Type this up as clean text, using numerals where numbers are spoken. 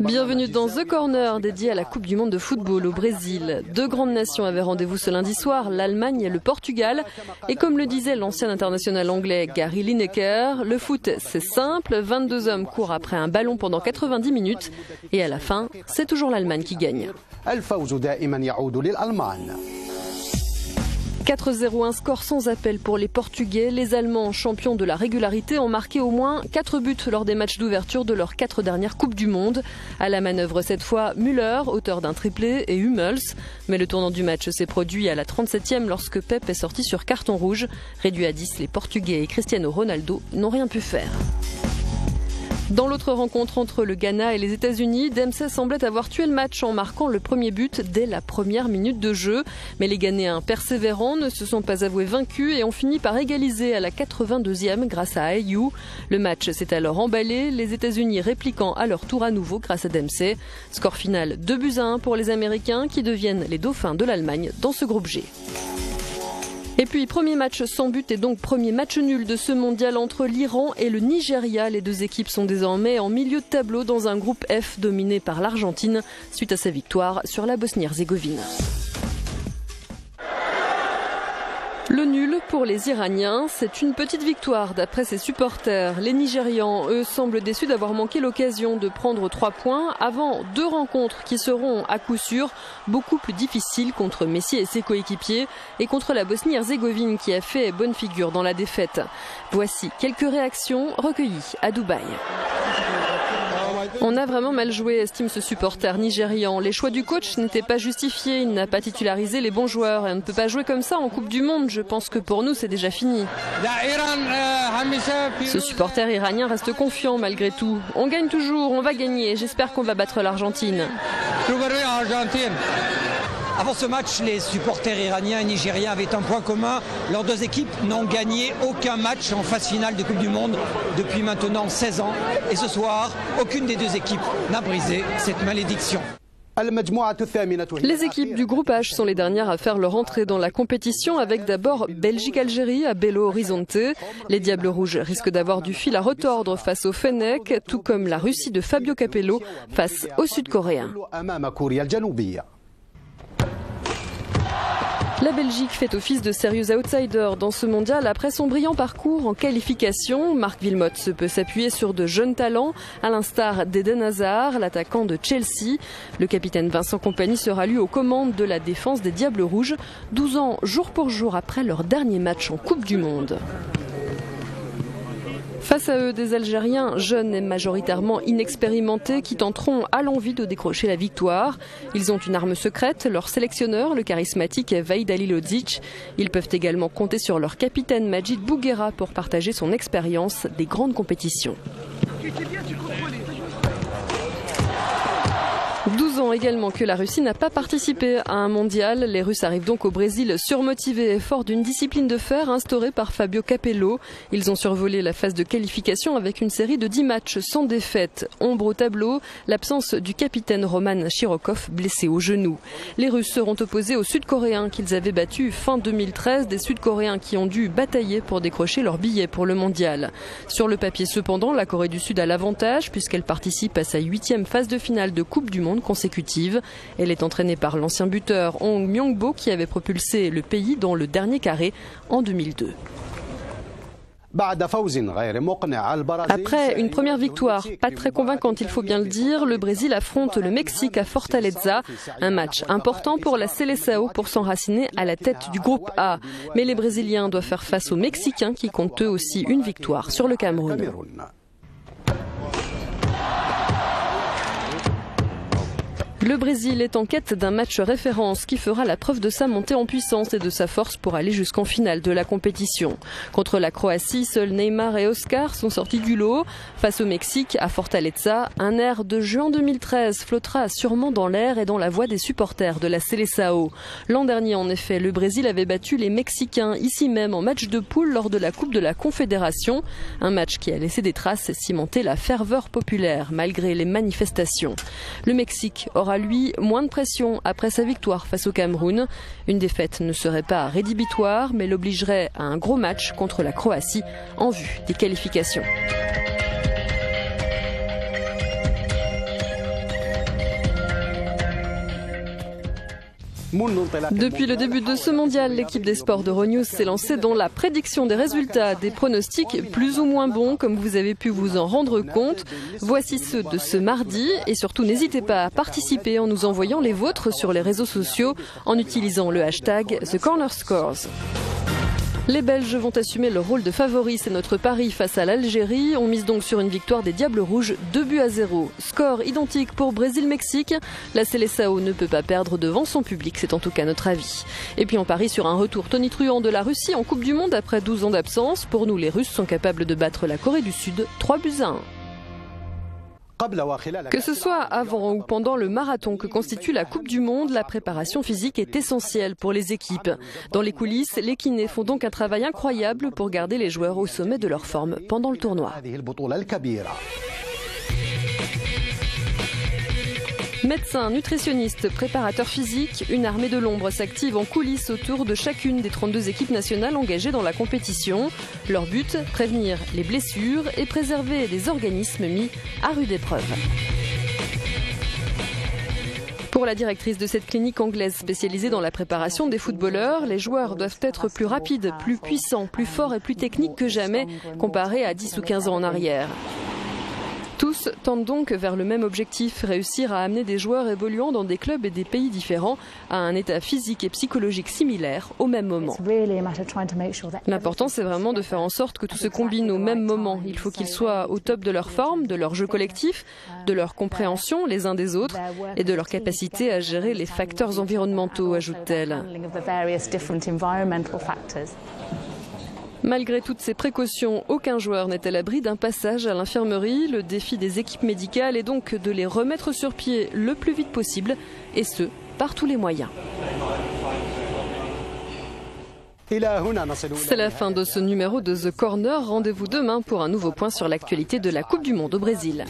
Bienvenue dans The Corner, dédié à la Coupe du Monde de football au Brésil. Deux grandes nations avaient rendez-vous ce lundi soir, l'Allemagne et le Portugal. Et comme le disait l'ancien international anglais Gary Lineker, le foot c'est simple, 22 hommes courent après un ballon pendant 90 minutes. Et à la fin, c'est toujours l'Allemagne qui gagne. 4-0, un score sans appel pour les Portugais. Les Allemands, champions de la régularité, ont marqué au moins 4 buts lors des matchs d'ouverture de leurs 4 dernières Coupes du Monde. À la manœuvre cette fois, Müller, auteur d'un triplé, et Hummels. Mais le tournant du match s'est produit à la 37e lorsque Pep est sorti sur carton rouge. Réduit à 10, les Portugais et Cristiano Ronaldo n'ont rien pu faire. Dans l'autre rencontre entre le Ghana et les États-Unis, Dempsey semblait avoir tué le match en marquant le premier but dès la première minute de jeu. Mais les Ghanéens persévérants ne se sont pas avoués vaincus et ont fini par égaliser à la 82e grâce à Ayew. Le match s'est alors emballé, les États-Unis répliquant à leur tour à nouveau grâce à Dempsey. Score final 2-1 pour les Américains qui deviennent les dauphins de l'Allemagne dans ce groupe G. Et puis, premier match sans but et donc premier match nul de ce mondial entre l'Iran et le Nigeria. Les deux équipes sont désormais en milieu de tableau dans un groupe F dominé par l'Argentine suite à sa victoire sur la Bosnie-Herzégovine. Le nul pour les Iraniens, c'est une petite victoire d'après ses supporters. Les Nigérians, eux, semblent déçus d'avoir manqué l'occasion de prendre 3 points avant 2 rencontres qui seront à coup sûr beaucoup plus difficiles contre Messi et ses coéquipiers et contre la Bosnie-Herzégovine qui a fait bonne figure dans la défaite. Voici quelques réactions recueillies à Dubaï. On a vraiment mal joué, estime ce supporter nigérian. Les choix du coach n'étaient pas justifiés, il n'a pas titularisé les bons joueurs et on ne peut pas jouer comme ça en Coupe du Monde. Je pense que pour nous c'est déjà fini. Ce supporter iranien reste confiant malgré tout. On gagne toujours, on va gagner, j'espère qu'on va battre l'Argentine. Avant ce match, les supporters iraniens et nigériens avaient un point commun. Leurs deux équipes n'ont gagné aucun match en phase finale de Coupe du Monde depuis maintenant 16 ans. Et ce soir, aucune des deux équipes n'a brisé cette malédiction. Les équipes du groupe H sont les dernières à faire leur entrée dans la compétition avec d'abord Belgique-Algérie à Belo Horizonte. Les Diables Rouges risquent d'avoir du fil à retordre face au Fennec, tout comme la Russie de Fabio Capello face aux Sud-Coréens. La Belgique fait office de sérieux outsider dans ce mondial après son brillant parcours en qualification. Marc Wilmots peut s'appuyer sur de jeunes talents, à l'instar d'Eden Hazard, l'attaquant de Chelsea. Le capitaine Vincent Kompany sera lui aux commandes de la défense des Diables Rouges, 12 ans jour pour jour après leur dernier match en Coupe du Monde. Face à eux, des Algériens jeunes et majoritairement inexpérimentés qui tenteront à l'envi de décrocher la victoire. Ils ont une arme secrète, leur sélectionneur, le charismatique Vahid Halilodzic. Ils peuvent également compter sur leur capitaine Majid Bouguera pour partager son expérience des grandes compétitions. 12 ans également que la Russie n'a pas participé à un mondial. Les Russes arrivent donc au Brésil surmotivés et forts d'une discipline de fer instaurée par Fabio Capello. Ils ont survolé la phase de qualification avec une série de 10 matchs sans défaite. Ombre au tableau, l'absence du capitaine Roman Chirokov blessé au genou. Les Russes seront opposés aux Sud-Coréens qu'ils avaient battus fin 2013, des Sud-Coréens qui ont dû batailler pour décrocher leur billet pour le mondial. Sur le papier cependant, la Corée du Sud a l'avantage puisqu'elle participe à sa 8e phase de finale de Coupe du Monde consécutive. Elle est entraînée par l'ancien buteur Hong Myung-bo qui avait propulsé le pays dans le dernier carré en 2002. Après une première victoire, pas très convaincante il faut bien le dire, le Brésil affronte le Mexique à Fortaleza. Un match important pour la Seleção pour s'enraciner à la tête du groupe A. Mais les Brésiliens doivent faire face aux Mexicains qui comptent eux aussi une victoire sur le Cameroun. Le Brésil est en quête d'un match référence qui fera la preuve de sa montée en puissance et de sa force pour aller jusqu'en finale de la compétition. Contre la Croatie, seuls Neymar et Oscar sont sortis du lot. Face au Mexique, à Fortaleza, un air de juin 2013 flottera sûrement dans l'air et dans la voix des supporters de la Seleção. L'an dernier, en effet, le Brésil avait battu les Mexicains ici même en match de poule lors de la Coupe de la Confédération. Un match qui a laissé des traces et cimenté la ferveur populaire malgré les manifestations. Le Mexique aura lui moins de pression après sa victoire face au Cameroun. Une défaite ne serait pas rédhibitoire mais l'obligerait à un gros match contre la Croatie en vue des qualifications. Depuis le début de ce mondial, l'équipe des sports d'Euronews s'est lancée dans la prédiction des résultats, des pronostics plus ou moins bons, comme vous avez pu vous en rendre compte. Voici ceux de ce mardi et surtout n'hésitez pas à participer en nous envoyant les vôtres sur les réseaux sociaux en utilisant le hashtag TheCornerScores. Les Belges vont assumer le rôle de favoris, c'est notre pari face à l'Algérie. On mise donc sur une victoire des Diables Rouges, 2-0. Score identique pour Brésil-Mexique. La Seleção ne peut pas perdre devant son public, c'est en tout cas notre avis. Et puis on parie sur un retour tonitruant de la Russie en Coupe du Monde après 12 ans d'absence. Pour nous, les Russes sont capables de battre la Corée du Sud 3-1. Que ce soit avant ou pendant le marathon que constitue la Coupe du Monde, la préparation physique est essentielle pour les équipes. Dans les coulisses, les kinés font donc un travail incroyable pour garder les joueurs au sommet de leur forme pendant le tournoi. Médecins, nutritionnistes, préparateurs physiques, une armée de l'ombre s'active en coulisses autour de chacune des 32 équipes nationales engagées dans la compétition. Leur but, prévenir les blessures et préserver les organismes mis à rude épreuve. Pour la directrice de cette clinique anglaise spécialisée dans la préparation des footballeurs, les joueurs doivent être plus rapides, plus puissants, plus forts et plus techniques que jamais, comparés à 10 ou 15 ans en arrière. Tous tendent donc vers le même objectif, réussir à amener des joueurs évoluant dans des clubs et des pays différents à un état physique et psychologique similaire au même moment. L'important, c'est vraiment de faire en sorte que tout se combine au même moment. Il faut qu'ils soient au top de leur forme, de leur jeu collectif, de leur compréhension les uns des autres et de leur capacité à gérer les facteurs environnementaux, ajoute-t-elle. Malgré toutes ces précautions, aucun joueur n'est à l'abri d'un passage à l'infirmerie. Le défi des équipes médicales est donc de les remettre sur pied le plus vite possible, et ce, par tous les moyens. C'est la fin de ce numéro de The Corner. Rendez-vous demain pour un nouveau point sur l'actualité de la Coupe du Monde au Brésil.